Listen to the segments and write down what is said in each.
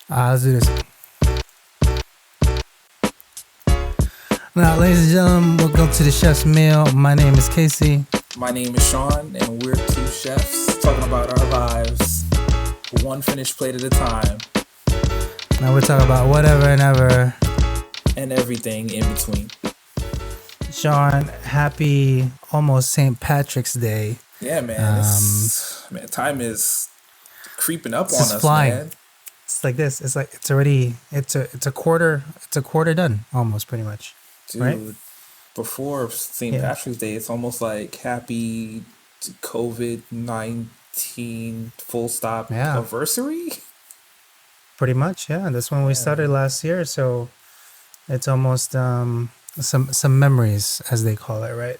Let's do this. Now, ladies and gentlemen, welcome to the Chef's Meal. My name is Casey. My name is Sean, and we're two chefs talking about our lives, one finished plate at a time. Now we're talking about whatever and ever. And everything in between. Sean, happy almost St. Patrick's Day. Yeah, man. Time is creeping up on us, flying. man. It's like this. It's like it's already it's a quarter done almost, pretty much. Dude, right? Before St. Patrick's Day, it's almost like happy COVID-19 full stop anniversary. Pretty much, yeah. That's when we started last year, so it's almost some memories, as they call it, right?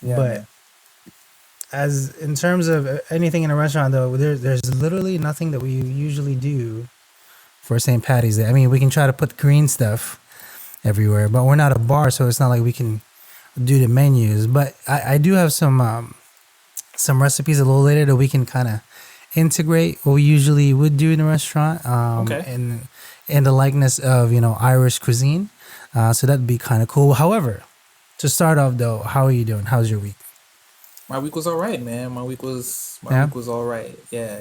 Yeah. But as in terms of anything in a restaurant, though, there's literally nothing that we usually do for St. Patty's Day. I mean, we can try to put green stuff everywhere, but we're not a bar, so it's not like we can do the menus. But I do have some recipes a little later that we can kind of integrate what we usually would do in the restaurant, in the likeness of Irish cuisine. So that'd be kind of cool. However, to start off though, how are you doing? How's your week? My week was all right, man. My week was all right. Yeah.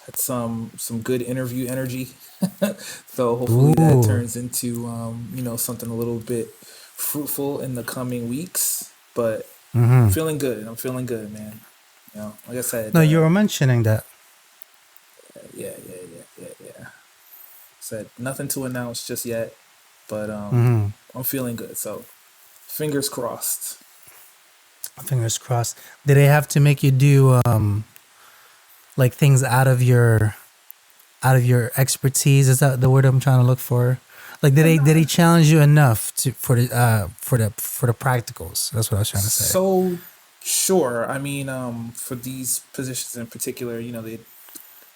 Had some good interview energy. So hopefully that turns into something a little bit fruitful in the coming weeks. But I'm feeling good. I'm feeling good, man. Like I said. No, you were mentioning that. Yeah. Said nothing to announce just yet, but I'm feeling good. So fingers crossed. Fingers crossed. Did they have to make you do like things out of your expertise? Is that the word I'm trying to look for? Like did he challenge you enough for the practicals? That's what I was trying to say. So sure. I mean, for these positions in particular, they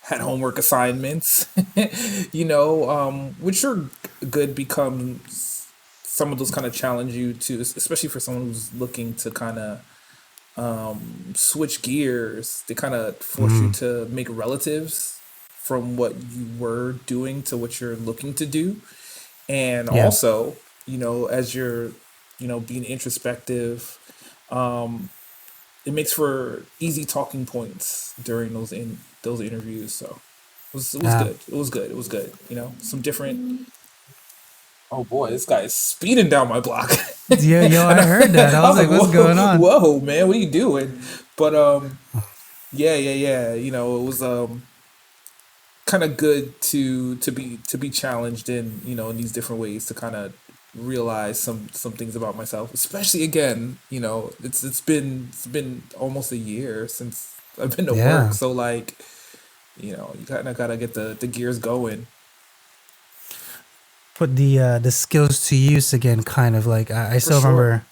had homework assignments, which are good because some of those kind of challenge you to, especially for someone who's looking to kind of switch gears. They kind of force you to make relatives from what you were doing to what you're looking to do. And also, as you're, being introspective, it makes for easy talking points during those interviews. So it was good. It was good. Some different. Oh boy, this guy is speeding down my block. Yo, I heard that. I was like, what's going on? Whoa, man, what are you doing? But yeah. It was kind of good to be challenged in in these different ways to kind of realize some things about myself, especially again, it's been almost a year since I've been to work, so like, you kind of gotta get the gears going. Put the skills to use again, kind of like I still remember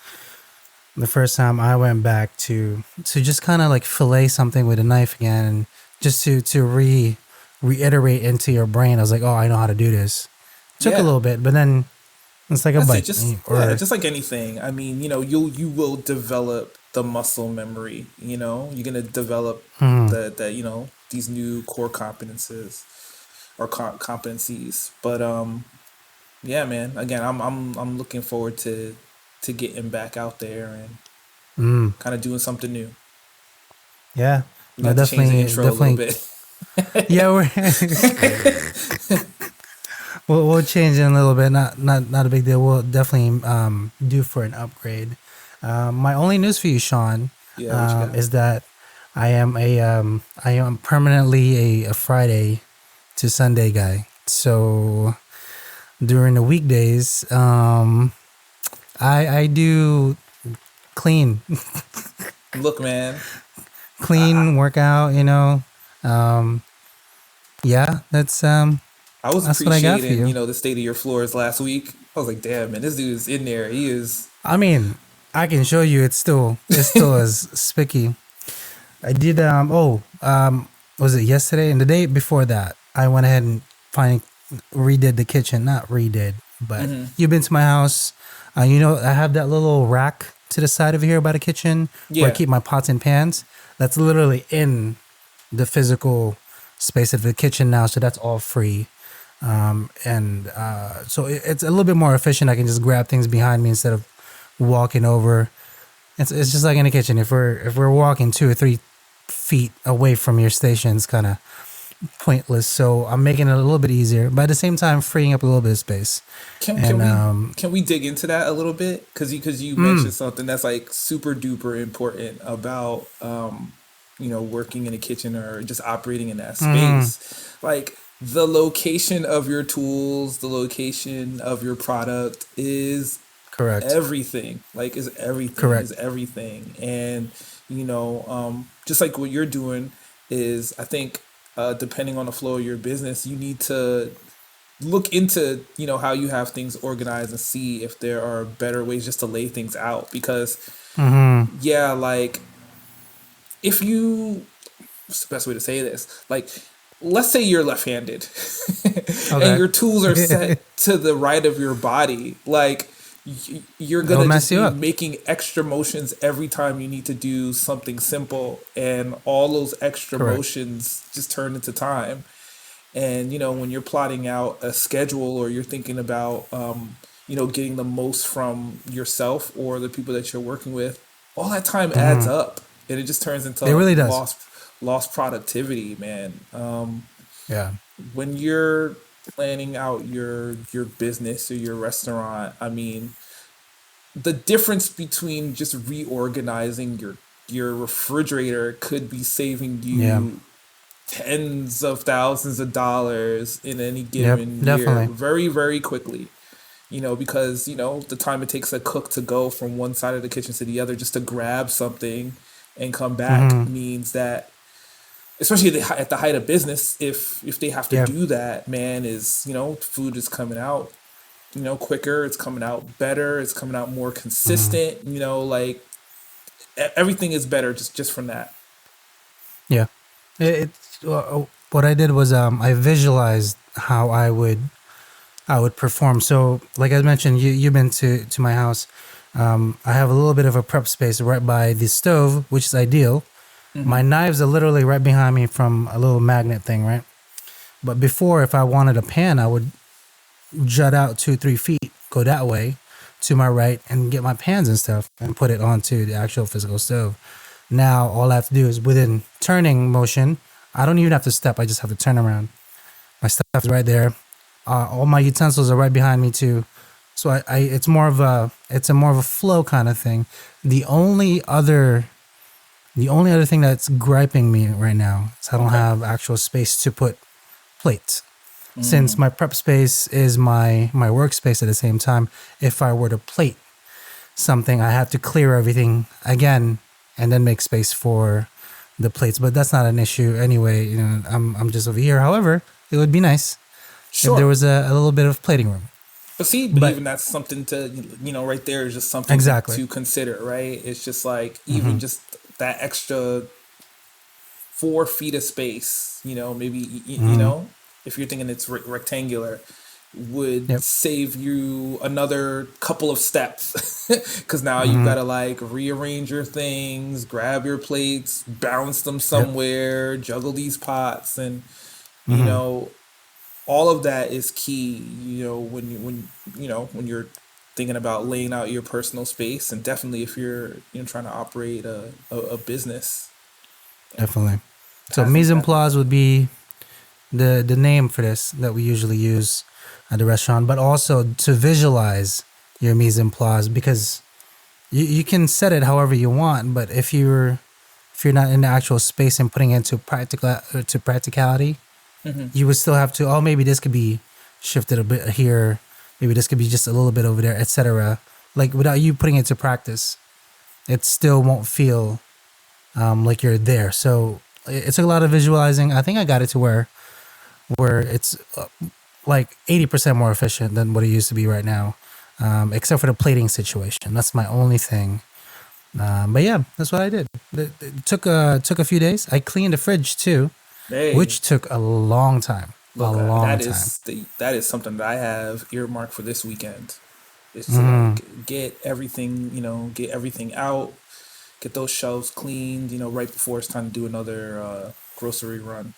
the first time I went back to just kind of like fillet something with a knife again, and just to reiterate into your brain. I was like, oh, I know how to do this. Took a little bit, but then it's like a bite. Just like anything. I mean, you will develop the muscle memory. You're gonna develop the these new core competencies or competencies. But yeah, man. Again, I'm looking forward to getting back out there and kind of doing something new. Yeah, definitely change the intro a little bit. Yeah, we'll change it a little bit. Not a big deal. We'll definitely do for an upgrade. My only news for you, Sean, is that I am permanently a Friday to Sunday guy. So during the weekdays, I do clean. Look, man. Clean, workout, that's I was that's what I got for appreciating, you. the state of your floors last week. I was like, damn, man, this dude's in there. He is. I mean, I can show you it's still as spicky. I did was it yesterday? And the day before that, I went ahead and redid the kitchen. Not redid, but you've been to my house. I have that little rack to the side of here by the kitchen where I keep my pots and pans. That's literally in the physical space of the kitchen now, so that's all free. And so it's a little bit more efficient. I can just grab things behind me instead of walking over. It's just like in the kitchen. If we're walking 2 or 3 feet away from your station, it's kind of pointless. So I'm making it a little bit easier, but at the same time, freeing up a little bit of space. Can And can we dig into that a little bit? Because you mentioned something that's like super duper important about working in a kitchen or just operating in that space. Like the location of your tools, the location of your product is correct, everything. Like is correct. everything. And just like what you're doing is, I think, depending on the flow of your business, you need to look into how you have things organized and see if there are better ways just to lay things out. Because Mm-hmm. yeah, like if you what's the best way to say this, like let's say you're left-handed and Okay. your tools are set to the right of your body, like you're It'll gonna mess just you be up. making extra motions every time you need to do something simple, and all those extra Correct. motions just turn into time. And when you're plotting out a schedule, or you're thinking about getting the most from yourself or the people that you're working with, all that time adds Mm-hmm. up, and it just turns It into really does. lost productivity, man. Yeah. When you're planning out your business or your restaurant, I mean, the difference between just reorganizing your refrigerator could be saving Yeah. you tens of thousands of dollars in any Yep. given year Definitely. very, very quickly. Because the time it takes a cook to go from one side of the kitchen to the other just to grab something and come back Mm-hmm. means that, especially at the height of business, if they have to Yeah. do that, man, is food is coming out quicker, it's coming out better, it's coming out more Mm-hmm. consistent, like everything is better just from that. Yeah. What I did was I visualized how I would perform. So, like I mentioned, you've been to my house. I have a little bit of a prep space right by the stove, which is ideal. My Hmm. knives are literally right behind me from a little magnet thing, right? But before, if I wanted a pan, I would jut out 2 3 feet, go that way to my right, and get my pans and stuff and put it onto the actual physical stove. Now, all I have to do is within turning motion, I don't even have to step, I just have to turn around. My stuff is right there. All my utensils are right behind me too. So it's a more of a flow kind of thing. The only other the only other thing that's griping me right now is I don't Okay. have actual space to put plates. Since Mm. my prep space is my workspace at the same time, if I were to plate something, I have to clear everything again and then make space for the plates. But that's not an issue anyway. I'm just over here. However, it would be nice if there Sure. was a little bit of plating room. But see, but But even that's something to, right there is just something exactly. to consider, right? It's just like, even Hmm. just that extra 4 feet of space, maybe, Hmm. if you're thinking it's rectangular, would Yep. save you another couple of steps. Because now you've Hmm. got to like rearrange your things, grab your plates, bounce them Yep. somewhere, juggle these pots, and, you Hmm. know, all of that is key, when you're thinking about laying out your personal space, and definitely if you're trying to operate a business. Definitely. So Has mise these en have place would be the name for this that we usually use at the restaurant, but also to visualize your mise en place, because you can set it however you want, but if you're not in the actual space and putting it into practicality, Hmm. you would still have to, oh, maybe this could be shifted a bit here, maybe this could be just a little bit over there, etc. Like without you putting it to practice, it still won't feel like you're there. So it took a lot of visualizing. I think I got it to where it's like 80% more efficient than what it used to be right now, except for the plating situation. That's my only thing. But yeah, that's what I did. It took a few days. I cleaned the fridge too, Hey, which took a long time. A look, long time. that is something that I have earmarked for this weekend. Is to Hmm. like get everything out, get those shelves cleaned, right before it's time to do another grocery run.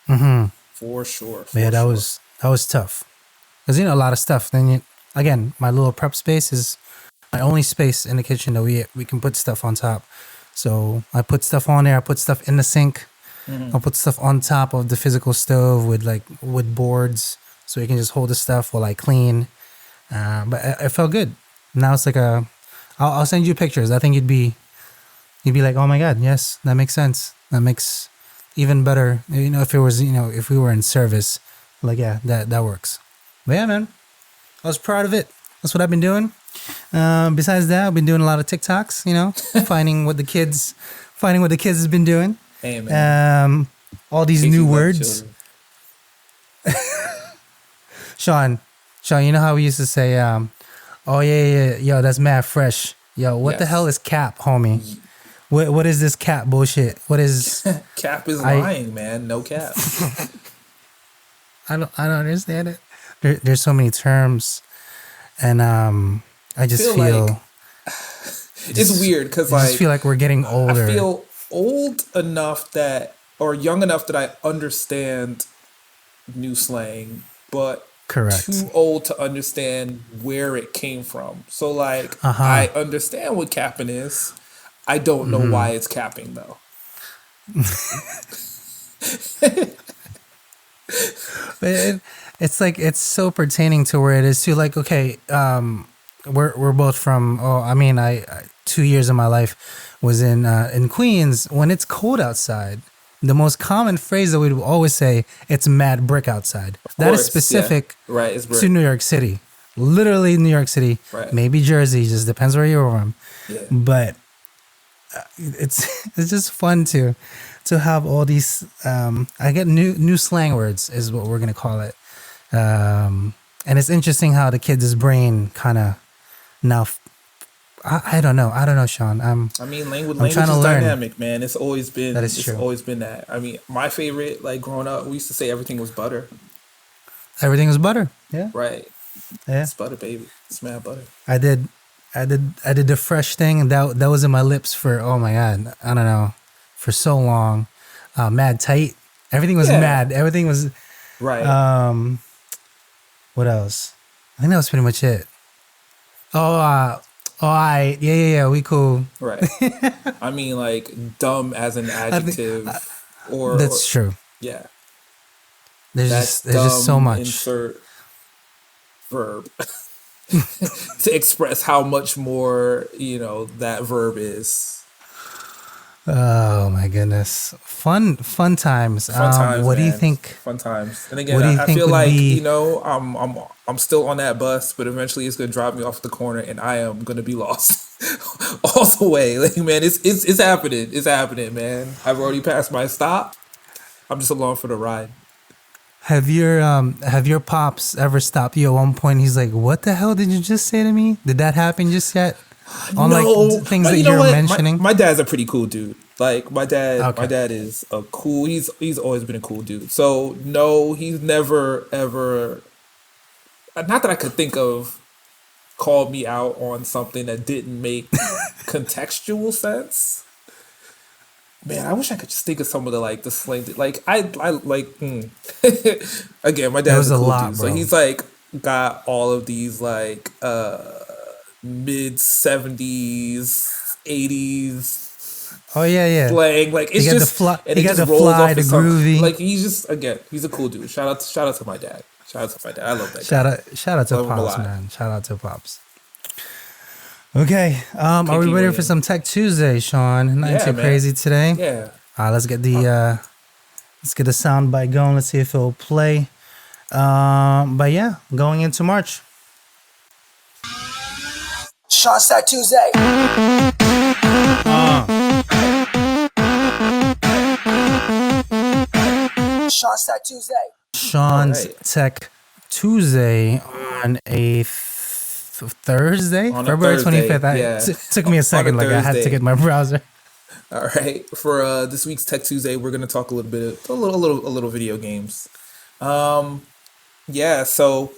For sure. But yeah, For sure. that was tough. Because a lot of stuff. Then again, my little prep space is my only space in the kitchen that we can put stuff on top. So I put stuff on there. I put stuff in the sink. Hmm. I'll put stuff on top of the physical stove with like wood boards, so you can just hold the stuff while I clean. But it felt good. Now it's like I'll send you pictures. I think you'd be like, oh my god, yes, that makes sense. That makes even better. If it was if we were in service, like yeah, that works. But yeah, man, I was proud of it. That's what I've been doing. Besides that, I've been doing a lot of TikToks. Finding what the kids has been doing. Hey, man. All these Casey new love words. children. Sean, you know how we used to say, oh yeah, yo, that's mad fresh. Yo, what the hell Yes. is cap, homie? What is this cap bullshit? What is Cap is I lying, man. No cap. I don't understand it. There's so many terms, and I just Feel like feel it's weird because I just like feel like we're getting I older. feel old enough that or young enough that I understand new slang, but Correct. too old to understand where it came from. So like Uh huh. I understand what capping is. I don't know why it's capping though. But it's like it's so pertaining to where it is too. Like okay, we're both from. Oh, I mean, I 2 years of my life was in Queens. When it's cold outside, the most common phrase that we would always say, "It's mad brick outside." Of That is course, yeah. specific Right, it's to brick. New York City. Literally New York City, Right. maybe Jersey. Just depends where you're from. Yeah. But it's it's just fun to have all these. I get new slang words is what we're gonna call it. And it's interesting how the kids' brain kind of now. I don't know. I don't know, Sean. I mean, language I'm trying language to is learn. dynamic, man. That is It's true. always been that. I mean, my favorite, like growing up, we used to say everything was butter. Everything is butter. Yeah, Right. yeah. It's butter, baby. It's mad butter. I did, I did the fresh thing, and that was in my lips for oh my god, I don't know, for so long. Mad tight. Everything was Yeah. mad. Everything was. Right. Um, what else? I think that was pretty much it. Oh, I yeah. We cool. Right. I mean, like dumb as an I think adjective, or that's true. yeah, There's that's just so dumb. much. Insert verb to express how much more that verb is. Oh my goodness, fun times. Fun times, What do you man. think? Fun times. And again, What do you I think feel would like be? I'm still on that bus, but eventually it's gonna drop me off the corner, and I am gonna be lost all the way. Like man, it's happening. It's happening, man. I've already passed my stop. I'm just along for the ride. Have your pops ever stopped you at one point? He's like, "What the hell did you just say to me? Did that happen just yet?" On like No, things but that you know you're what? mentioning. My dad's a pretty cool dude. Like my Okay. dad is a cool. He's always been a cool dude. So no, he's never ever. Not that I could think of. Called me out on something that didn't make contextual sense. Man, I wish I could just think of some of the slang. Like I like. Again, my It dad's was a a cool lot, dude, so bro. he's like got all of these like mid '70s, '80s Oh yeah. slang. Like He it's got the just fly. and He it got just the rolls fly, off the his tongue. groovy. Like he's a cool dude. Shout out to my dad. Shout out to my dad. I love that guy. Shout out to Love him a pops, lot. man. Shout out to pops. Okay. Are Can't we keep ready for waiting. some Tech Tuesday, Sean? Nothing Yeah, too man. crazy today. Yeah. Let's get the sound bite going. Let's see if it'll play. But yeah, going into March. Sean Stack Tuesday. Sean Stack Tuesday. All Sean's right. Tech Tuesday on a Thursday, On a February Thursday. 25th. Yeah. Took me a On a second, like I had to Thursday. get my browser. All right. For this week's Tech Tuesday, we're gonna talk a little bit, a little video games. Yeah. So,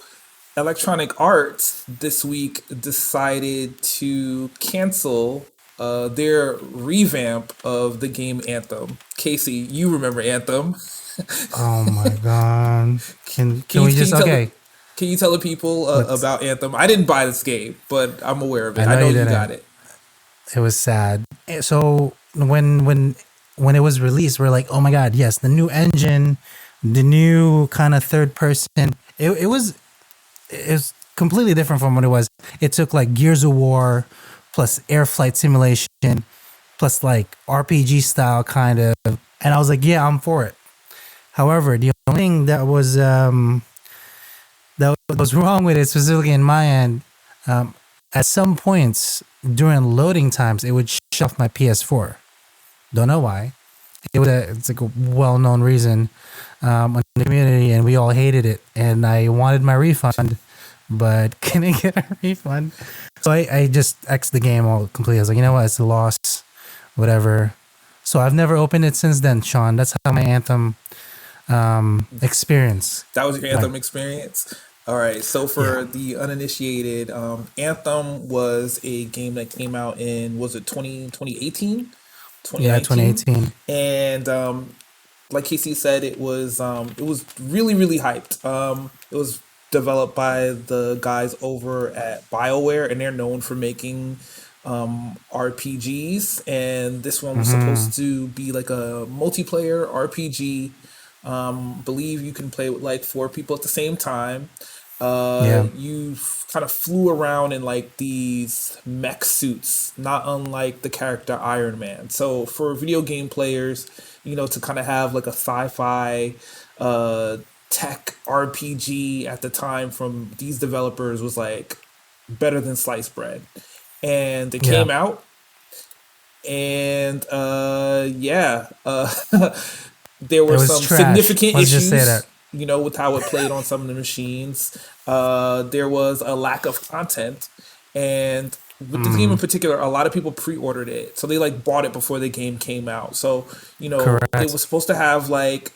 Electronic Arts this week decided to cancel their revamp of the game Anthem. Casey, you remember Anthem? Oh my god. Can you we just okay? can you tell the people Let's. about Anthem? I didn't buy this game, but I'm aware of I it. I know know you you got didn't. it. It was sad. So when it was released, we're like, oh my god, yes, the new engine, the new kind of third person. It was completely different from what it was. It took like Gears of War plus air flight simulation plus like RPG style kind of, and I was like, yeah, I'm for it. However, the only thing that was wrong with it, specifically in my end, um, at some points during loading times, it would shut off my PS4. Don't know why. It's like a well-known reason in the community, and we all hated it. And I wanted my refund, but couldn't get a refund. So I just X'd the game all completely. I was like, you know what? It's a loss, whatever. So I've never opened it since then, Sean. That's how my Anthem experience. That was your Like, Anthem experience. All right. So yeah, for the uninitiated, Anthem was a game that came out in was it 2018, twenty yeah, nineteen, 2018. and like Casey said, it was really really hyped. It was developed by the guys over at BioWare, and they're known for making RPGs. And this one was Mm-hmm. supposed to be like a multiplayer RPG. Believe you can play with like four people at the same time. Yeah, You kind of flew around in like these mech suits, not unlike the character Iron Man. So for video game players, to kind of have like a sci-fi uh, tech RPG at the time from these developers was like better than sliced bread. And it yeah. came out, and yeah, there It were was some trash. significant Let's just say issues, that. with how it played on some of the machines. There was a lack of content, and with this game in Mm, particular, a lot of people pre-ordered it, so they like bought it before the game came out. So it correct. was supposed to have like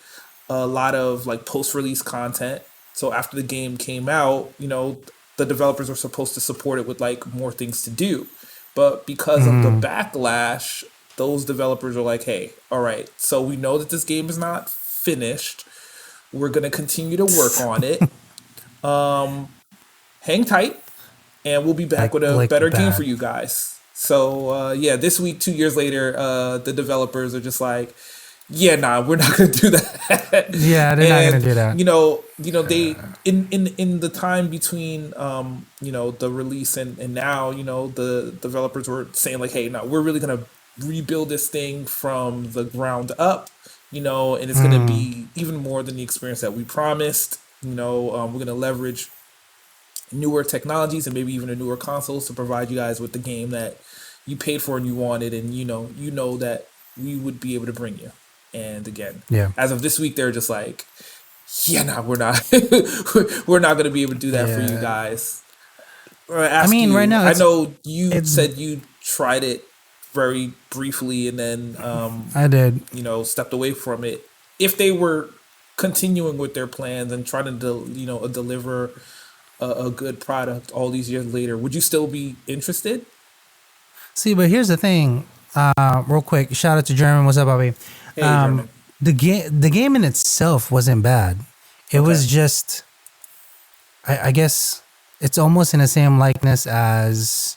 a lot of like post-release content. So after the game came out, the developers were supposed to support it with like more things to do. But because of the Mm, backlash, those developers are like, hey, all right, so we know that this game is not finished. We're going to continue to work on it. Hang tight, and we'll be back with a like better game for bad. you guys. So, yeah, this week, 2 years later, the developers are just like, yeah, nah, we're not gonna do that. Yeah, they're not gonna And do that. they in the time between the release and now, the developers were saying like, hey, no, we're really gonna rebuild this thing from the ground up, and it's gonna Mm, be even more than the experience that we promised. We're gonna leverage newer technologies and maybe even a newer consoles to provide you guys with the game that you paid for and you wanted, and you know that we would be able to bring you. And again, yeah, as of this week, they're just like, yeah, no, we're not, we're not going to be able to do that for you yeah. guys. I I ask mean, right you. now I know you it's said you tried it very briefly and then I did. stepped away from it. If they were continuing with their plans and trying to deliver a good product all these years later, would you still be interested? See, but here's the thing. Real quick, shout out to German. What's up, Bobby? Hey, German. The game in itself wasn't bad. It Okay. was just, I guess, it's almost in the same likeness as,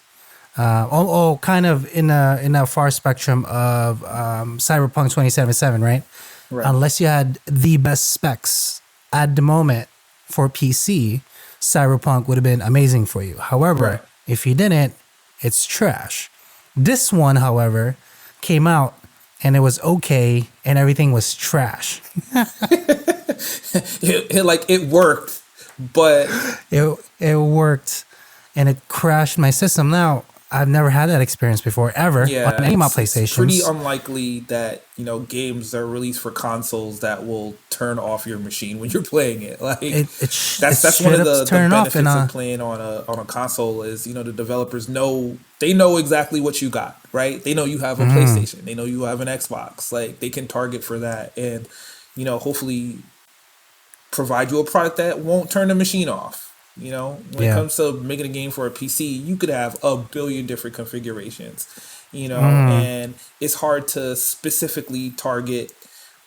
kind of in a far spectrum of Cyberpunk 2077, right? Right. Unless you had the best specs at the moment for PC, Cyberpunk would have been amazing for you. Right. However, if you didn't, it's trash. This one, however, came out and it was okay and everything was trash. It worked, but It worked and it crashed my system. Now, I've never had that experience before, ever, on yeah, any of my it's pretty PlayStations. unlikely that games are released for consoles that will turn off your machine when you're playing it. Like that's It's that's one straight of up the turning off and benefits of playing on a console is the developers know exactly what you got, right? They know you have a PlayStation, they know you have an Xbox, like they can target for that, and hopefully provide you a product that won't turn the machine off. When it yeah. comes to making a game for a PC, you could have a billion different configurations, and it's hard to specifically target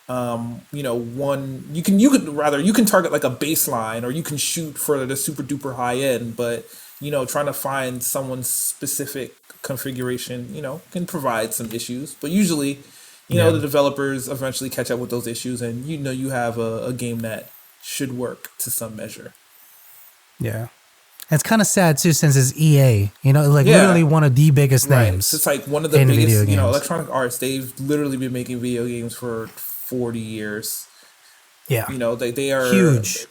one you can target like a baseline, or you can shoot for the super duper high end, but trying to find someone's specific configuration, can provide some issues. But usually, Yeah. the developers eventually catch up with those issues, and you have a game that should work to some measure. Yeah. It's kind of sad too, since it's EA. Like Yeah. literally one of the biggest Right. names. It's like one of the in video biggest, games. Electronic Arts. They've literally been making video games for 40 years. Yeah. They are Huge.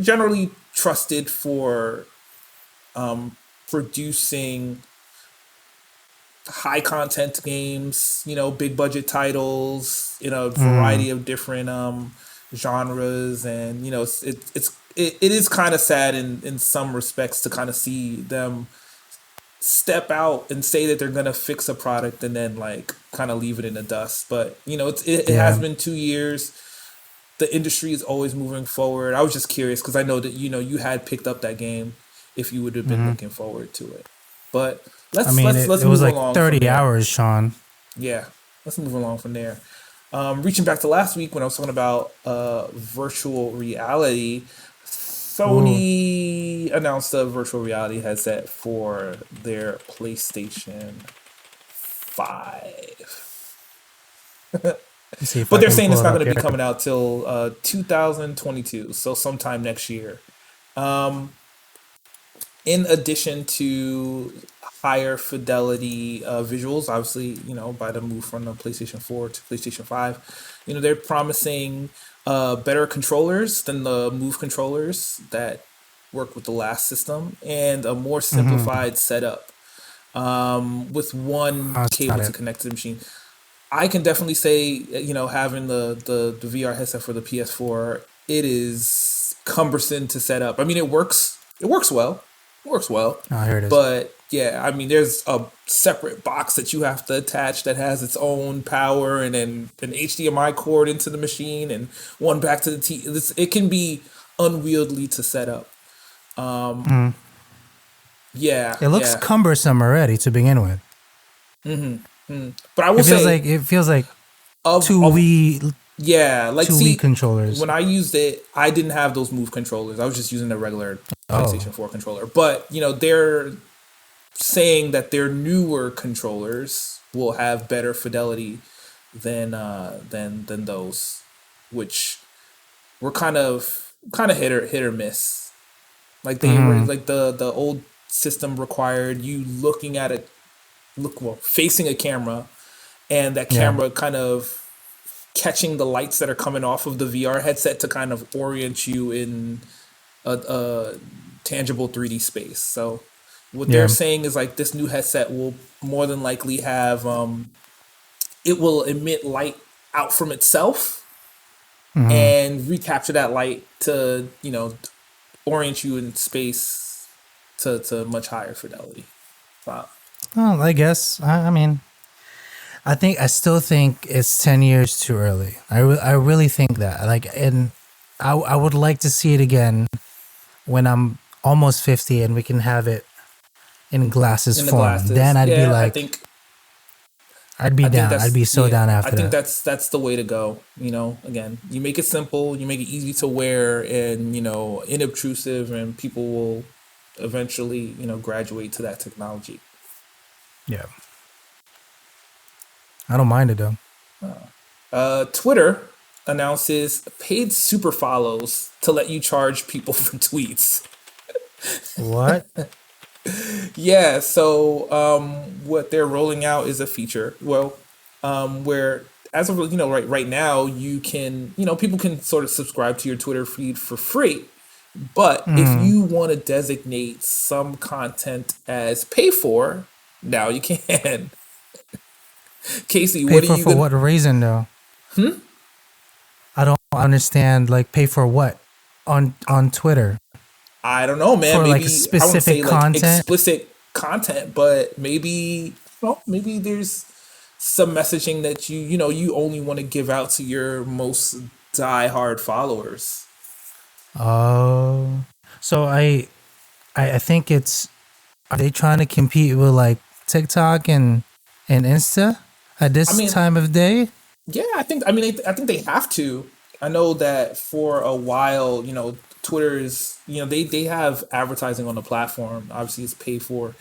Generally trusted for producing high content games, big budget titles in a variety of different genres. And it is kind of sad in some respects to kind of see them step out and say that they're gonna fix a product and then like kind of leave it in the dust. But it has been 2 years. The industry is always moving forward. I was just curious because I know that you had picked up that game if you would have been looking forward to it. But let's it move was like along 30 from there. hours, Sean. Yeah, let's move along from there. Reaching back to last week when I was talking about virtual reality, Sony announced a virtual reality headset for their PlayStation 5. Let's see if But I they're can saying pull it's it not up going to be here. coming out till 2022, so sometime next year. In addition to higher fidelity visuals, obviously, by the move from the PlayStation 4 to PlayStation 5, they're promising better controllers than the Move controllers that work with the last system, and a more simplified setup with one That's cable not to it. connect to the machine. I can definitely say, having the VR headset for the PS4, it is cumbersome to set up. I mean, it works. It works well. It works well. Oh, here it is. But yeah, I mean, there's a separate box that you have to attach that has its own power, and then an HDMI cord into the machine, and one back to the TV. It can be unwieldy to set up. Yeah, It looks yeah. cumbersome already to begin with. But I will say, It feels like of two Wii yeah, like two see, Wii controllers. when I used it, I didn't have those Move controllers. I was just using the regular Oh. PlayStation 4 controller. But they're saying that their newer controllers will have better fidelity than those, which were kind of hit or miss. Like they were like the old system required you looking at it, facing a camera, and that Yeah. camera kind of catching the lights that are coming off of the VR headset to kind of orient you in a tangible 3D space. So what Yeah. they're saying is like this new headset will more than likely have it will emit light out from itself and recapture that light to orient you in space to much higher fidelity. Wow. Well, I guess. I mean, I still think it's 10 years too early. I really think that. Like, and I would like to see it again when I'm almost 50 and we can have it in glasses In the form. glasses. Then I'd be Yeah, like, I'd be down. I'd be so down after I think that. that's the way to go. Again, you make it simple, you make it easy to wear, and inobtrusive, and people will eventually graduate to that technology. Yeah. I don't mind it though. Twitter announces paid super follows to let you charge people for tweets. What? Yeah, so what they're rolling out is a feature. Well, where as of right now, you can people can sort of subscribe to your Twitter feed for free, but if you want to designate some content as pay for, now you can. Casey, Pay what are for you for gonna? what reason though? I don't understand. Like, pay for what on Twitter? I don't know, man. For, like, Maybe I wouldn't specific say like content? explicit content, but maybe maybe there's some messaging that you only want to give out to your most diehard followers. Oh, so I think it's, are they trying to compete with like TikTok and Insta at I this mean, time of day? Yeah, I think they have to. I know that for a while, Twitter is, they have advertising on the platform. Obviously, it's paid for,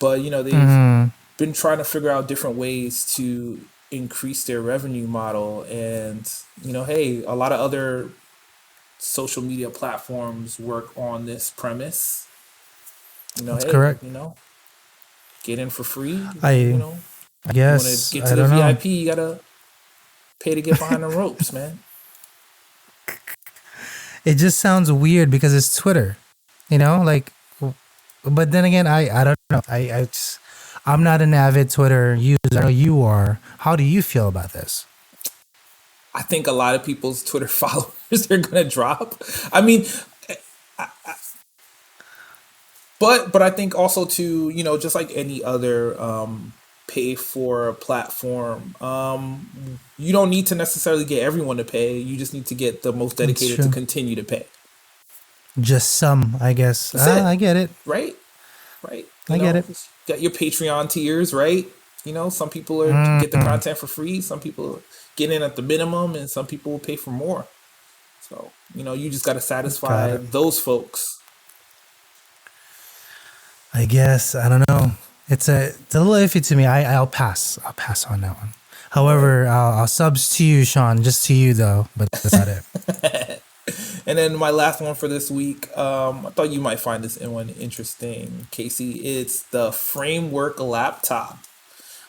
but they've been trying to figure out different ways to increase their revenue model. And hey, a lot of other social media platforms work on this premise. That's Hey, correct. get in for free. I I You want to guess get to I the don't know. VIP, you gotta pay to get behind the ropes, man. It just sounds weird because it's Twitter, like. But then again, I don't know. I'm not an avid Twitter user. I know you are. How do you feel about this? I think a lot of people's Twitter followers are gonna drop. I mean, but I think also too, just like any other pay for platform, you don't need to necessarily get everyone to pay. You just need to get the most It's dedicated to true. continue to pay. Just some, I guess. That's it, I get it. right? Right? I get it. Got your Patreon tiers, right? Some people are get the content for free. Some people get in at the minimum, and some people will pay for more. So you just got to Got satisfy it. those folks. I guess I don't know. It's a little iffy to me. I'll pass. I'll pass on that one. However, I'll subs to you, Sean. Just to you though. But that's not it. And then my last one for this week, I thought you might find this one interesting, Casey. It's the Framework Laptop.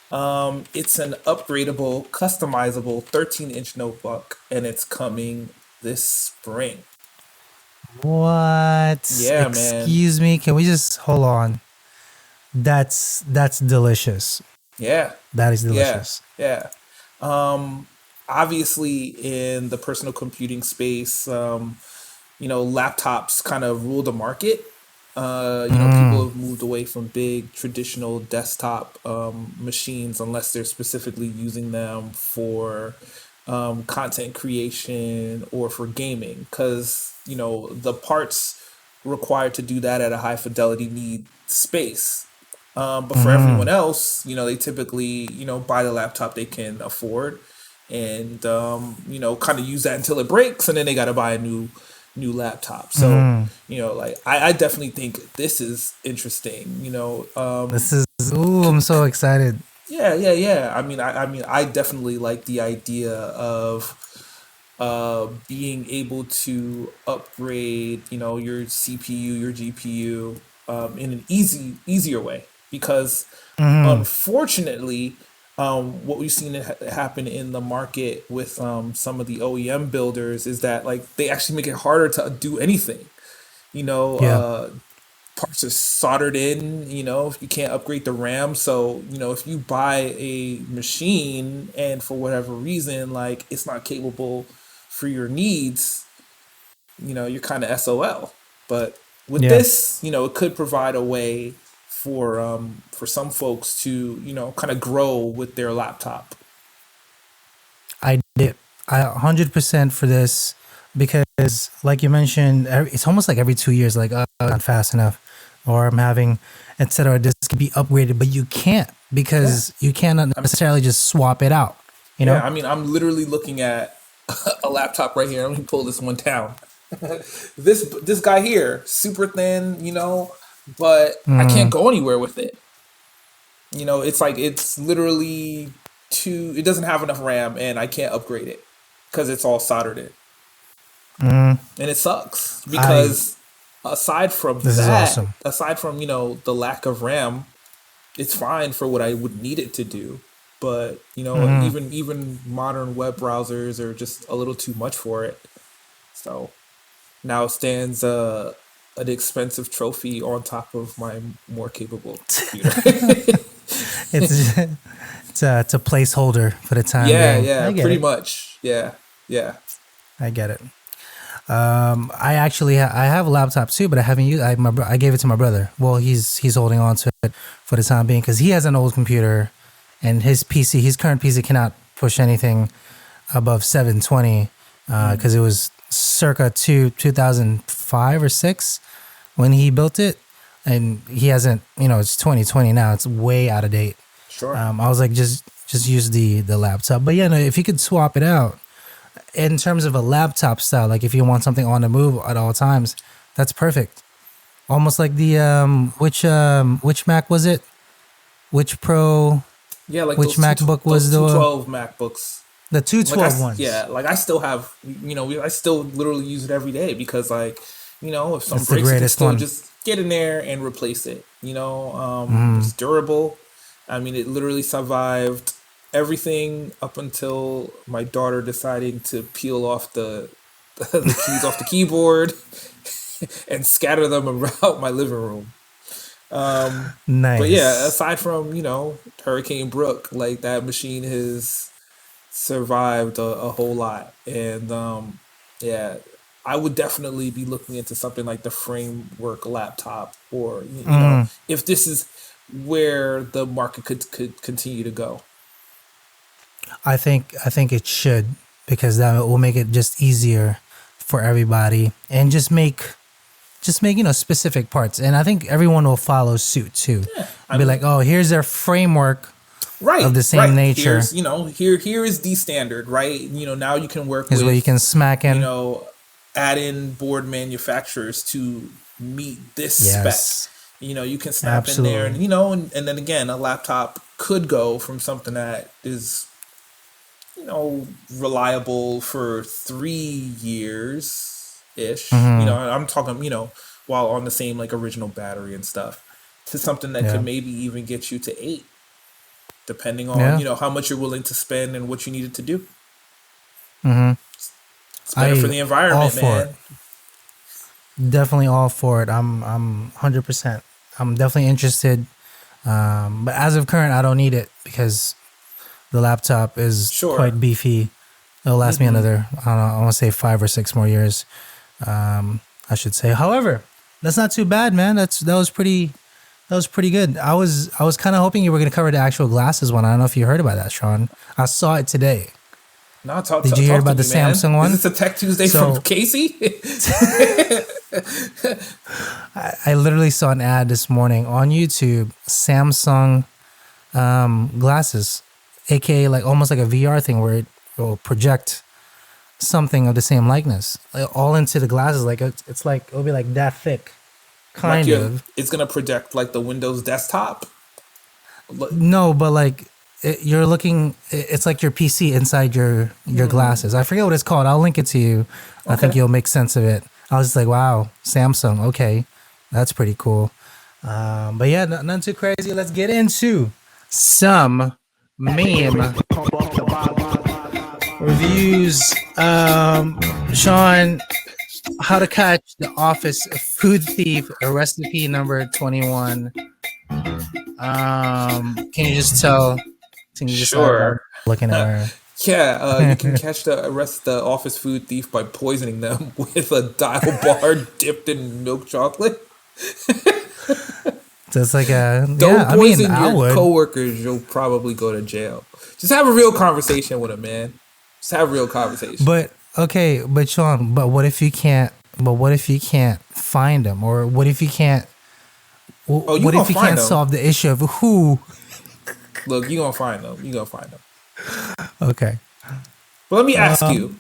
It's an upgradable, customizable 13-inch notebook, and it's coming this spring. What? Yeah, man. Excuse me. Can we just hold on? That's delicious. Yeah, That is yeah, delicious. yeah. Obviously, in the personal computing space, laptops kind of rule the market. People have moved away from big traditional desktop machines unless they're specifically using them for content creation or for gaming, because the parts required to do that at a high fidelity need space. But for everyone else, they typically buy the laptop they can afford, and kind of use that until it breaks, and then they got to buy a new laptop. So like I definitely think this is interesting. This is. Ooh, I'm so excited. Yeah. I definitely like the idea of being able to upgrade, your CPU, your GPU, in an easier way. Because unfortunately, what we've seen happen in the market with some of the OEM builders is that like they actually make it harder to do anything. Yeah. Parts are soldered in, if you can't upgrade the RAM. So, if you buy a machine and for whatever reason, like it's not capable for your needs, you're kind of SOL. But with Yeah. this, it could provide a way for some folks to, kind of grow with their laptop. I did. I 100% for this because, like you mentioned, it's almost like every 2 years. Like, not fast enough, or I'm having, etc. This can be upgraded, but you can't because you cannot necessarily just swap it out. Yeah, I'm literally looking at a laptop right here. Let me pull this one down. This guy here, super thin, but I can't go anywhere with it. It's like it's literally it doesn't have enough RAM, and I can't upgrade it because it's all soldered in, and it sucks I. because aside from This is that, awesome. aside from the lack of RAM, it's fine for what I would need it to do. But even modern web browsers are just a little too much for it. So now it stands an expensive trophy on top of my more capable computer. It's it's a placeholder for the time being. Yeah, I get pretty it. much. Yeah. I get it. I actually I have a laptop too, but I haven't used. I gave it to my brother. Well, he's holding on to it for the time being because he has an old computer, and his current PC cannot push anything above 720 because it was circa 2005 or six when he built it, and he hasn't. It's 2020 now. It's way out of date. Sure. I was like, just just use the laptop. But yeah, no, if you could swap it out in terms of a laptop style, like if you want something on the move at all times, that's perfect. Almost like the which Mac was it? Which Pro? Yeah, like Which those MacBook was those the 212 MacBooks. the two Like twelve ones? yeah, like I still have, I still literally use it every day because like, if something It's the breaks, you can greatest still one. just get in there and replace it. It's durable. I mean, it literally survived everything up until my daughter deciding to peel off the keys off the keyboard and scatter them around my living room. Nice. But yeah, aside from, Hurricane Brooke, like that machine has survived a whole lot. And yeah, I would definitely be looking into something like the framework laptop, or if this is where the market could continue to go. I think it should, because that will make it just easier for everybody, and just make specific parts, and I think everyone will follow suit too. Yeah, be like, oh, here's their framework, right, of the same nature. Here's, here is the standard, right? Now you can work Is with, where you can smack in. Add in board manufacturers to meet this Yes. spec. You can snap in there, and and then again, a laptop could go from something that is reliable for 3 years ish. I'm talking, while on the same like original battery and stuff, to something that could maybe even get you to 8, depending on how much you're willing to spend and what you need it to do. It's better for the environment, man. Definitely all for it. I'm 100%. I'm definitely interested. But as of current, I don't need it because the laptop is quite beefy. It'll last me another, I don't know, I want to say 5 or 6 more years. I should say. However, that's not too bad, man. That was pretty good. I was kind of hoping you were going to cover the actual glasses one. I don't know if you heard about that, Sean. I saw it today. No, Did you hear about the Samsung one? Is this a Tech Tuesday from Casey? I literally saw an ad this morning on YouTube. Samsung glasses, aka like almost like a VR thing where it will project something of the same likeness, all into the glasses. Like it's like it'll be like that thick, kind of. It's gonna project like the Windows desktop. No, but like you're looking. It's like your PC inside your glasses. I forget what it's called. I'll link it to you. Okay. I think you'll make sense of it. I was just like, wow, Samsung. Okay, that's pretty cool. But yeah, nothing too crazy. Let's get into some meme reviews. Sean, how to catch the office food thief, recipe number 21. Can you just tell? Sure. Looking at her. Yeah, you can catch the office food thief by poisoning them with a dial bar dipped in milk chocolate. So it's like a don't poison your coworkers. You'll probably go to jail. Just have a real conversation with them, man. Just have a real conversation. But okay, but Sean, what if you can't? But what if you can't find them, or what if you can't? What if you can't solve the issue of who? Look, you gonna find them. Okay. But let me ask you: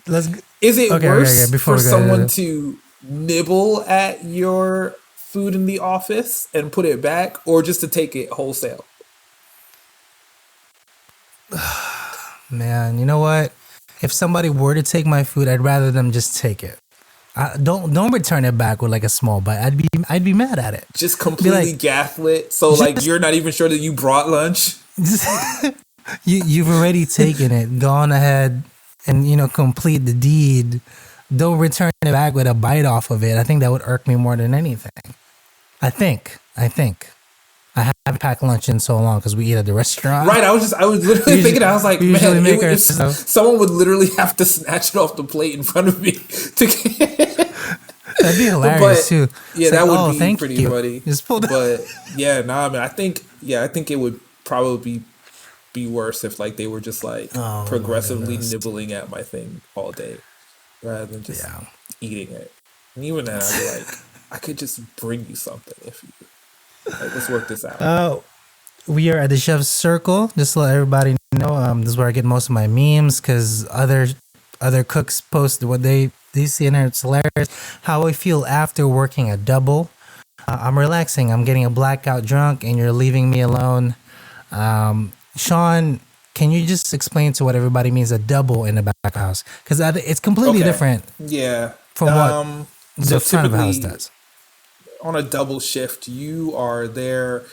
is it worse for someone to nibble at your food in the office and put it back, or just to take it wholesale? Man, you know what? If somebody were to take my food, I'd rather them just take it. Don't return it back with like a small bite. I'd be mad at it. Just completely gaslit. So like you're not even sure that you brought lunch. You've already taken it. Gone ahead and complete the deed. Don't return it back with a bite off of it. I think that would irk me more than anything. I think. I haven't packed lunch in so long because we eat at the restaurant. Right. I was literally thinking. I was like, man, someone would literally have to snatch it off the plate in front of me. That'd be hilarious too. Yeah, that would be pretty funny. But yeah, I think it would probably be worse if like they were just like progressively nibbling at my thing all day rather than just eating it. And even then, I'd be like, I could just bring you something if you. Like, let's work this out. We are at the Chef's Circle. Just to let everybody know, This is where I get most of my memes because other cooks post what they see in there. It's hilarious. How I feel after working a double. I'm relaxing. I'm getting a blackout drunk, and you're leaving me alone. Sean, can you just explain to what everybody means a double in the back house? Because it's completely different. Yeah. From what the front of the house does. On a double shift, you are there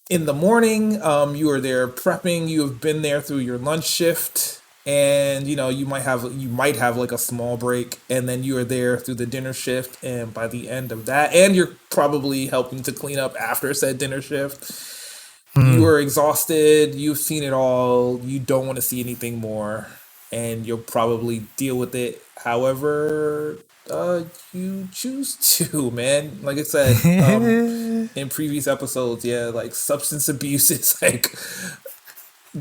in the morning. You are there prepping. You have been there through your lunch shift, and you might have like a small break, and then you are there through the dinner shift. And by the end of that, and you're probably helping to clean up after said dinner shift. You are exhausted. You've seen it all. You don't want to see anything more, and you'll probably deal with it however you choose to, man. Like I said in previous episodes, like substance abuse is like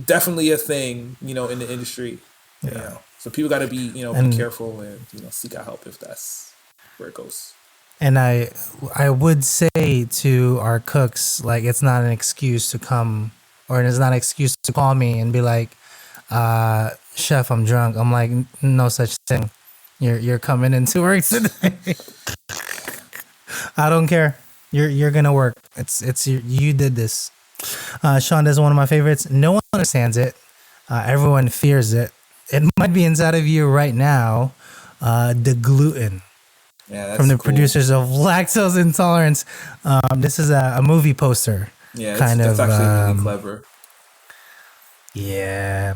definitely a thing, in the industry. So people got to be, be careful and seek out help if that's where it goes. And I would say to our cooks, like, it's not an excuse to come, or it's not an excuse to call me and be like, chef, I'm drunk. I'm like, no such thing. You're coming into work today. I don't care. You're gonna work. It's you did this. Sean does one of my favorites. No one understands it. Everyone fears it. It might be inside of you right now. The gluten. Yeah, that's from the cool. producers of Lactose Intolerance. This is a movie poster. Yeah, that's actually really clever. Yeah.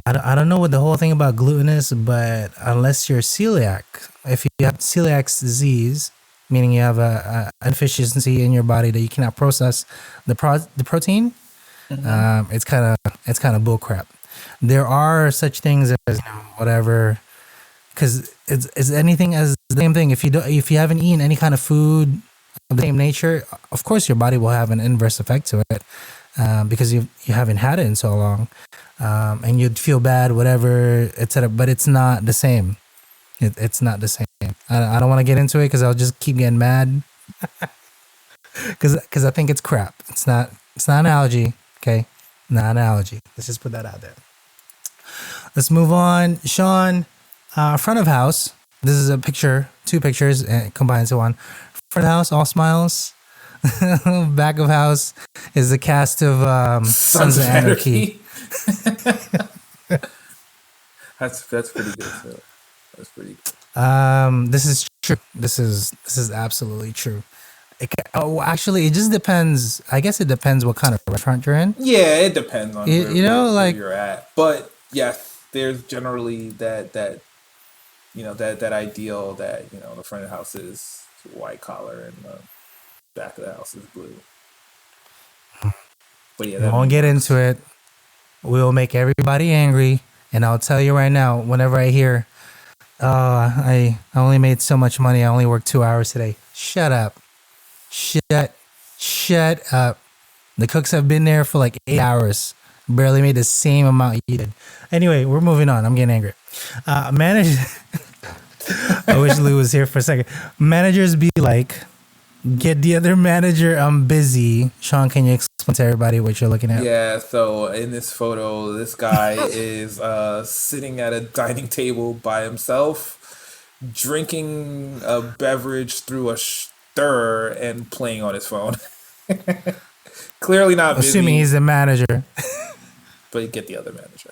I don't know what the whole thing about gluten is, but unless you're celiac, if you have celiac disease, meaning you have a deficiency in your body that you cannot process the protein, it's kind of bullcrap. There are such things as whatever. Because it's anything as the same thing. If you haven't eaten any kind of food of the same nature, of course your body will have an inverse effect to it because you haven't had it in so long, and you'd feel bad, whatever, etc. But it's not the same. It's not the same. I don't want to get into it because I'll just keep getting mad. Because I think it's crap. It's not an allergy. Okay, not an allergy. Let's just put that out there. Let's move on, Sean. Front of house. This is a picture, two pictures combined into one. Front of house, all smiles. Back of house is the cast of Sons of Anarchy. That's pretty good. So that's pretty good. This is true. This is absolutely true. Actually, it just depends. I guess it depends what kind of restaurant you're in. Yeah, it depends on where like you're at. But yes, there's generally that that ideal that the front of the house is white collar and the back of the house is blue. But yeah, we won't get into it. We'll make everybody angry, and I'll tell you right now. Whenever I hear, I only made so much money. I only worked 2 hours today. Shut up. Shut up. The cooks have been there for like 8 hours. Barely made the same amount you did. Anyway, we're moving on. I'm getting angry. Manager. I wish Lou was here for a second. Managers be like, get the other manager. I'm busy. Sean, can you explain to everybody what you're looking at? Yeah. So in this photo, this guy is sitting at a dining table by himself, drinking a beverage through a stir and playing on his phone. Clearly not busy. Assuming he's the manager. But get the other manager.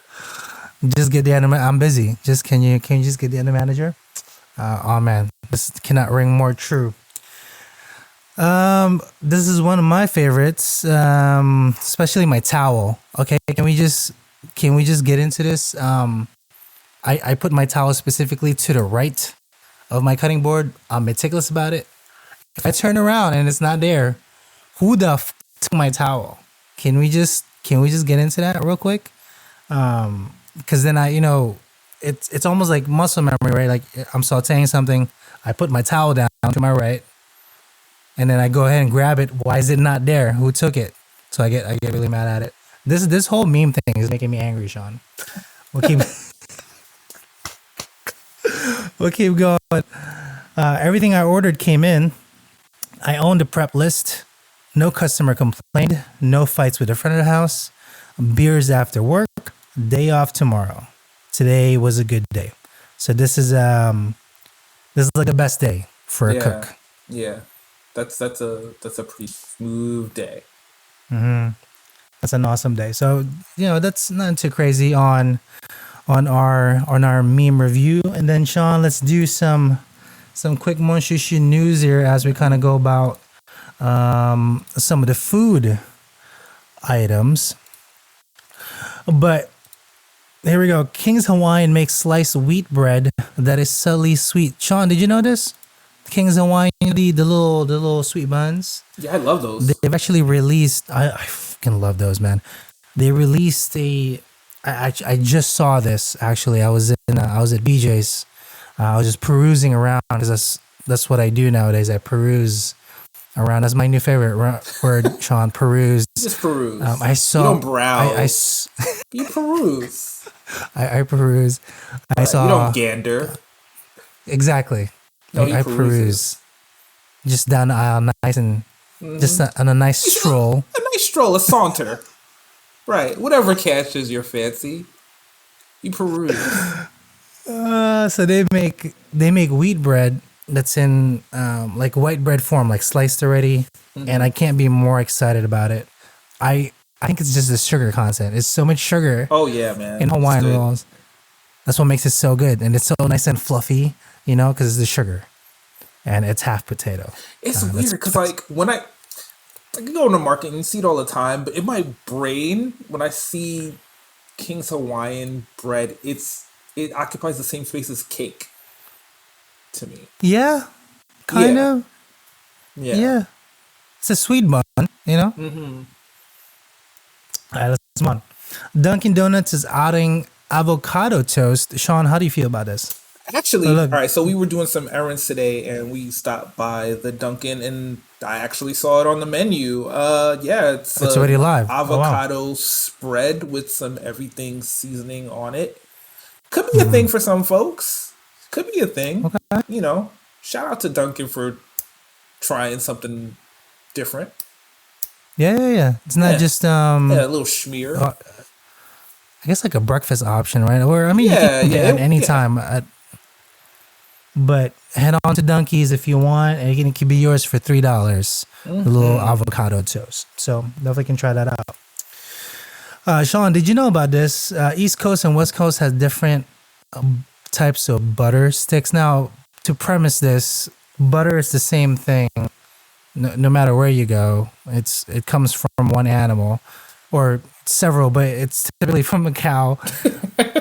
Just get the other manager. I'm busy. Can you just get the other manager? Oh man, this cannot ring more true. This is one of my favorites, especially my towel. Okay, can we just get into this? I put my towel specifically to the right of my cutting board. I'm meticulous about it. If I turn around and it's not there, who the f took my towel? Can we just get into that real quick? Because then it's almost like muscle memory, right? Like I'm sauteing something, I put my towel down to my right, and then I go ahead and grab it. Why is it not there? Who took it? So I get really mad at it. This whole meme thing is making me angry, Sean. We'll keep going. Everything I ordered came in. I owned a prep list. No customer complained. No fights with the front of the house. beers after work, day off tomorrow. Today was a good day. So this is like the best day for a Yeah, cook. yeah. That's a pretty smooth day. That's an awesome day. So that's not too crazy on our meme review. And then Sean, let's do some quick Monshushu news here as we kind of go about some of the food items. But here we go. King's Hawaiian makes sliced wheat bread that is subtly sweet. Sean, did you know this? King's Hawaiian, the little sweet buns. Yeah, I love those. They've actually released. I fucking love those, man. They released a. I just saw this actually. I was at BJ's. I was just perusing around because that's what I do nowadays. I peruse around. That's my new favorite word, Sean. Peruse. Just peruse. I saw. You don't browse. You peruse. I peruse. I saw. You don't gander. Exactly. No, I peruse. Just down the aisle, nice and just on a nice stroll. A nice stroll, a saunter. Right. Whatever catches your fancy. You peruse. So they make wheat bread that's in like white bread form, like sliced already, and I can't be more excited about it. I think it's just the sugar content. It's so much sugar. Oh yeah, man. In Hawaiian rolls. That's what makes it so good, and it's so nice and fluffy, because it's the sugar, and it's half potato. It's weird because like when I go in the market and see it all the time, but in my brain when I see King's Hawaiian bread, it occupies the same space as cake to me. Yeah, kind of. Yeah. It's a sweet bun, Mm-hmm. All right, let's move on. Dunkin' Donuts is outing avocado toast. Sean, how do you feel about this? Actually, all right, so we were doing some errands today and we stopped by the Dunkin' and I actually saw it on the menu. It's already live. Avocado spread with some everything seasoning on it. Could be a thing for some folks. Could be a thing. Okay. Shout out to Dunkin' for trying something different. Yeah. It's not just a little schmear. I guess like a breakfast option, right? Or you can get it any time. But head on to Dunkies if you want, and it can be yours for $3. A little avocado toast. So definitely can try that out. Sean, did you know about this? East Coast and West Coast has different types of butter sticks. Now, to premise this, butter is the same thing. No matter where you go, it comes from one animal or several, but it's typically from a cow.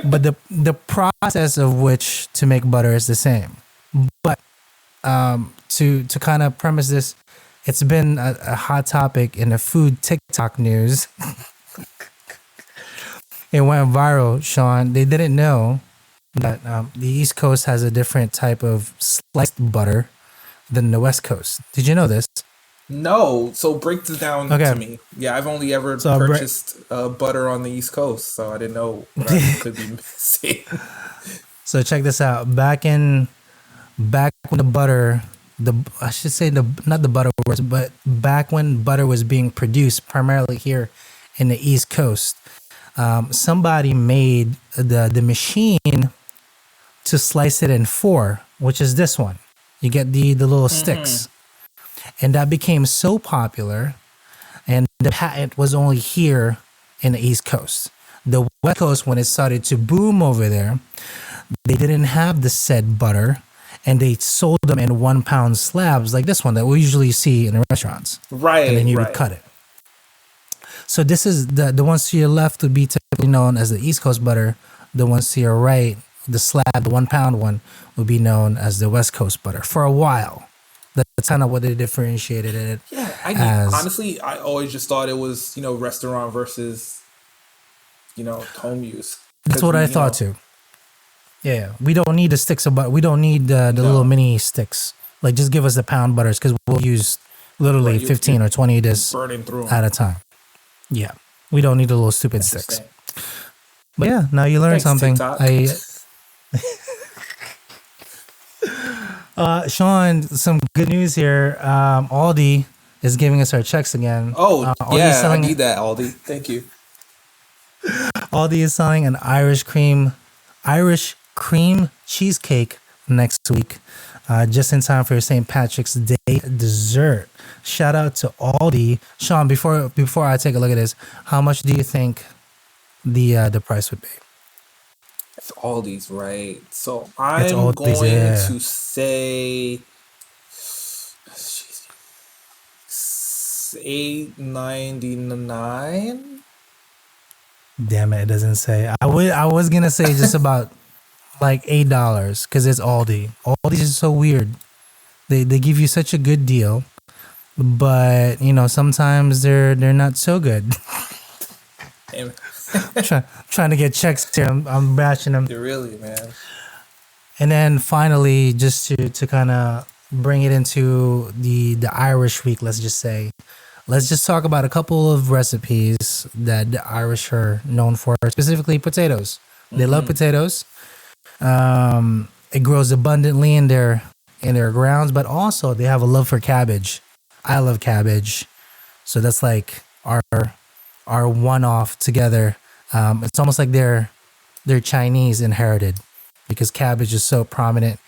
But the process of which to make butter is the same. But to kind of premise this, it's been a hot topic in the food TikTok news. It went viral, Sean. They didn't know that the East Coast has a different type of sliced butter than the West Coast. Did you know this? No. So break this down to me. Yeah, I've only ever purchased butter on the East Coast, so I didn't know what I could be missing. So check this out. Back when the butter, I should say not the butter words, but back when butter was being produced primarily here in the East Coast, somebody made the machine to slice it in four, which is this one. You get the little sticks. And that became so popular, and the patent was only here in the East Coast. The West Coast, when it started to boom over there, they didn't have the said butter, and they sold them in 1 pound slabs like this one that we usually see in the restaurants. Right. And then you would cut it. So this is the ones to your left would be typically known as the East Coast butter. The ones to your right, the slab, the 1 pound one, would be known as the West Coast butter for a while. That's kind of what they differentiated it. Yeah, honestly, I always just thought it was, restaurant versus, home use. That's what I thought too. Yeah, we don't need the sticks of butter. We don't need the little mini sticks. Like, just give us the pound butters because we'll use literally 15 or 20 of this at a time. Yeah, we don't need the little stupid sticks. But yeah, now you learned something. Sean, some good news here. Aldi is giving us our checks again. I need that, Aldi. Thank you. Aldi is selling an Irish cream cheesecake next week, just in time for your St. Patrick's Day dessert. Shout out to Aldi. Sean, before I take a look at this, how much do you think the price would be? It's Aldi's, right? So It's I'm Aldi's, going yeah. to say $8.99. Damn it, it doesn't say. I was gonna say just about like $8 because it's Aldi. Aldi's is so weird. They give you such a good deal, but sometimes they're not so good. Damn it. Trying to get checks here. I'm bashing them. They're really, man. And then finally, just to kind of bring it into the Irish week, let's just talk about a couple of recipes that the Irish are known for, specifically potatoes. They love potatoes. It grows abundantly in their grounds, but also they have a love for cabbage. I love cabbage, so that's like our one-off together. It's almost like they're Chinese inherited because cabbage is so prominent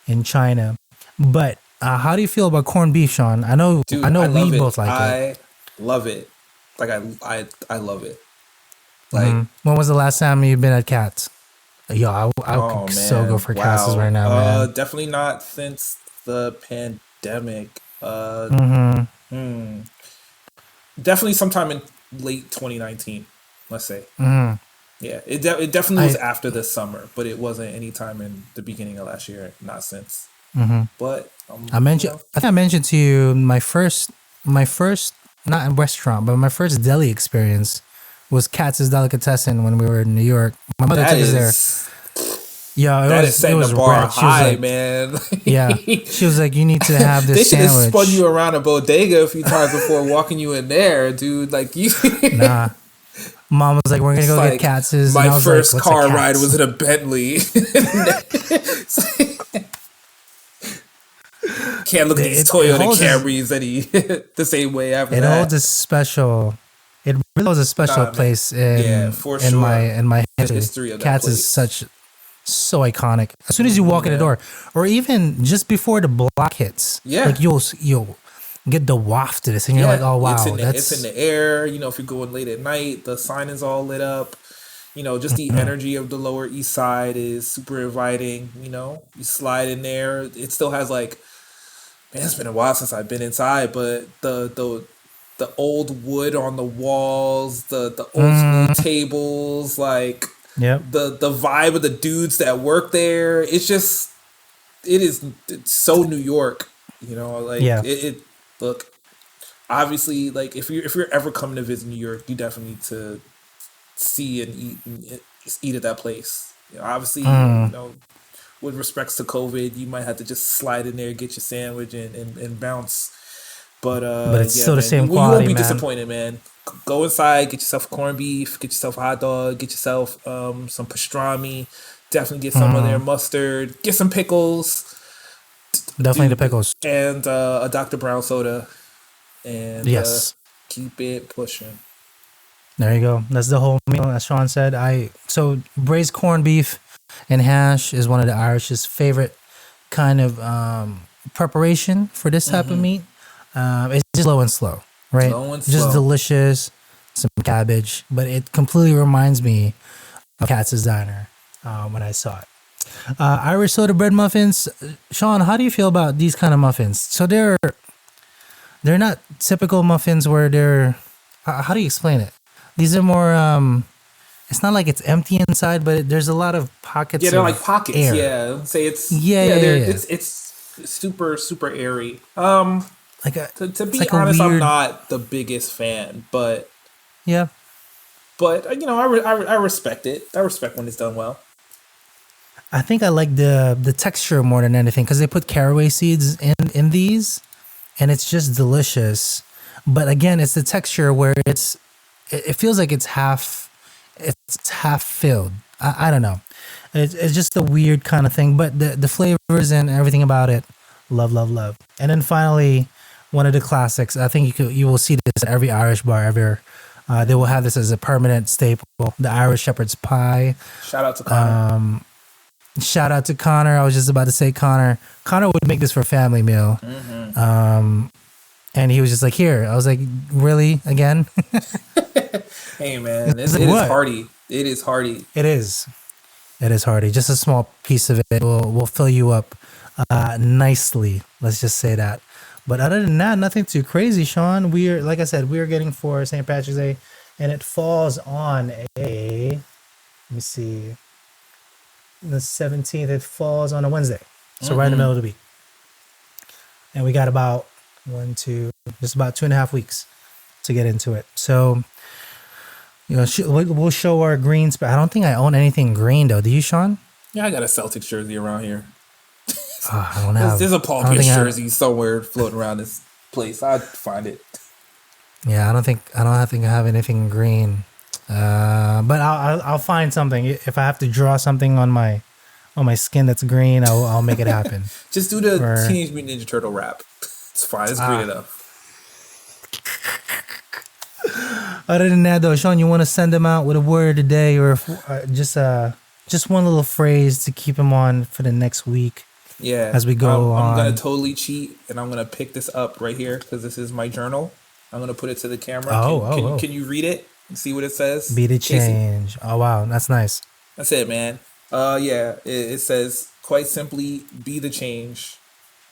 in China. But how do you feel about corned beef, Sean? I know Dude, we love it. both like it. I love it. Like I love it. Like When was the last time you've been at Katzs? Yo, I oh could man, so go for Katzs right now, man. Definitely not since the pandemic. Definitely sometime in late 2019, let's say. Yeah, it definitely was after the summer, but it wasn't any time in the beginning of last year. Not since. But I think I mentioned to you my first not in restaurant, but my first deli experience was Katz's Delicatessen when we were in New York. My mother took us there. Yeah, that is setting the bar high, man. Yeah, she was like, "You need to have this they should have sandwich." spun you around a bodega a few times before walking you in there, dude. Like you. Nah, Mom was like, "We're gonna go get Katz's." My first car ride was in a Bentley. Can't look at these Toyota Camrys the same way after that. It holds a special. It really holds a special place in my history of Katz's is so iconic. As soon as you walk in the door, or even just before the block hits, like you'll get the waft to this, and you're like, oh wow, it's in the air. If you're going late at night, the sign is all lit up. Just the energy of the Lower East Side is super inviting. You slide in there, it still has like, man, it's been a while since I've been inside, but the old wood on the walls, the old school tables, like the vibe of the dudes that work there. It's so New York, look, obviously, like if you're ever coming to visit New York, you definitely need to see and eat at that place. Obviously, with respects to COVID, you might have to just slide in there, get your sandwich, and bounce. But it's still the same quality, you won't be man. disappointed, man. Go inside, get yourself corned beef, get yourself a hot dog, get yourself some pastrami. Definitely get some of their mustard. Get some pickles. Definitely the pickles. And a Dr. Brown soda. And keep it pushing. There you go. That's the whole meal, as Sean said. So braised corned beef and hash is one of the Irish's favorite kind of preparation for this type of meat. It's just low and slow, right? Just delicious, some cabbage, but it completely reminds me of Katz's Diner when I saw it. Irish soda bread muffins. Sean, how do you feel about these kind of muffins? So they're not typical muffins where they're. How do you explain it? These are more. It's not like it's empty inside, but there's a lot of pockets. Yeah, they're like pockets. Air. Yeah, say it's. It's super super airy. To be like honest, I'm not the biggest fan, but yeah. But I respect it. I respect when it's done well. I think I like the texture more than anything because they put caraway seeds in these, and it's just delicious. But again, it's the texture where it feels like it's half filled. I don't know. It's just a weird kind of thing. But the flavors and everything about it, love. And then finally, one of the classics. I think you will see this at every Irish bar ever. They will have this as a permanent staple. The Irish Shepherd's Pie. Shout out to Connor. Shout out to Connor. I was just about to say Connor. Connor would make this for a family meal. And he was just like, here. I was like, really? Again? Hey, man. It is hearty. It is hearty. It is. It is hearty. Just a small piece of it will fill you up nicely. Let's just say that. But other than that, nothing too crazy, Sean. Like I said, we are getting for St. Patrick's Day, and it falls on let me see, the 17th. It falls on a Wednesday, so right in the middle of the week. And we got about just about 2.5 weeks to get into it. So, we'll show our greens, but I don't think I own anything green though. Do you, Sean? Yeah, I got a Celtics jersey around here. I don't have. There's a Paul Pierce jersey somewhere floating around this place. I'd find it. Yeah, I don't think I have anything green. But I'll find something. If I have to draw something on my skin that's green, I'll make it happen. Just do the Teenage Mutant Ninja Turtle rap. It's fine. It's green enough. Other than that, though, Sean, you want to send them out with a word today, or just one little phrase to keep them on for the next week? Yeah. As we go on. I'm going to totally cheat, and I'm going to pick this up right here because this is my journal. I'm going to put it to the camera. Can you read it and see what it says? Be the change. Casey? Oh, wow. That's nice. That's it, man. It says, quite simply, be the change.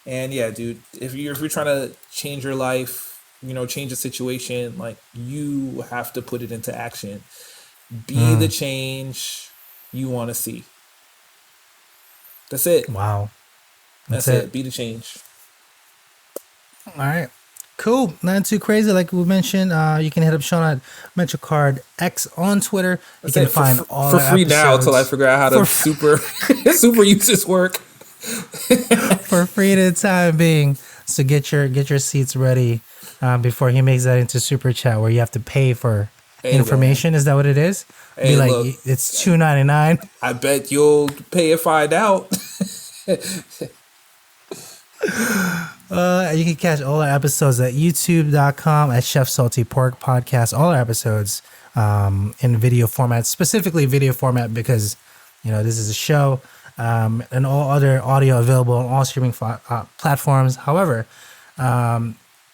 And yeah, dude, if you're trying to change your life, change a situation, like, you have to put it into action. Be the change you want to see. That's it. Wow. That's it. Be the change. All right. Cool. Not too crazy. Like we mentioned, you can hit up Sean at MetroCard X on Twitter. You can find all for free now until I figure out how to super use this work. For free to the time being. So get your seats ready before he makes that into super chat where you have to pay for information. Man. Is that what it is? Hey, be like, look, it's $2.99. I bet you'll pay and find out. You can catch all our episodes at youtube.com at Chef Salty Pork Podcast. All our episodes in video format, specifically video format because, this is a show and all other audio available on all streaming platforms. However,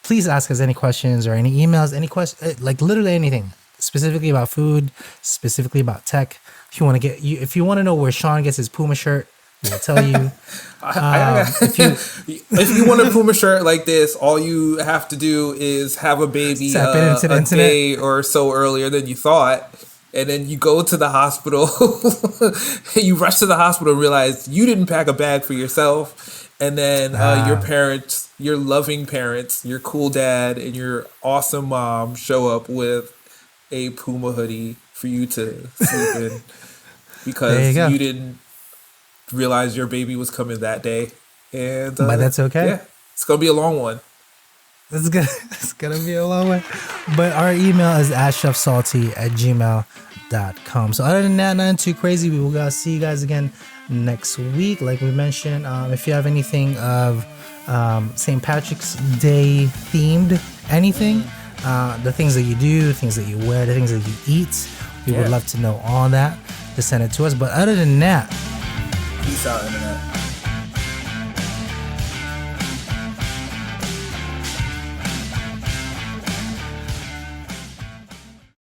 please ask us any questions or any emails, any questions, like literally anything, specifically about food, specifically about tech. If you want to know where Sean gets his Puma shirt, we'll tell you. If you want a Puma shirt like this, all you have to do is have a baby a day or so earlier than you thought. And then you go to the hospital. You rush to the hospital and realize you didn't pack a bag for yourself. And then your parents, your loving parents, your cool dad, and your awesome mom show up with a Puma hoodie for you to sleep in. Because you didn't realize your baby was coming that day. And but that's okay. Yeah, it's going to be a long one. It's gonna be a long one. But our email is AskChefSalty@gmail.com. So other than that, nothing too crazy. We will see you guys again next week. Like we mentioned, if you have anything of St. Patrick's Day themed, anything, the things that you do, the things that you wear, the things that you eat, we would love to know all that. To send it to us. But other than that, peace out, internet.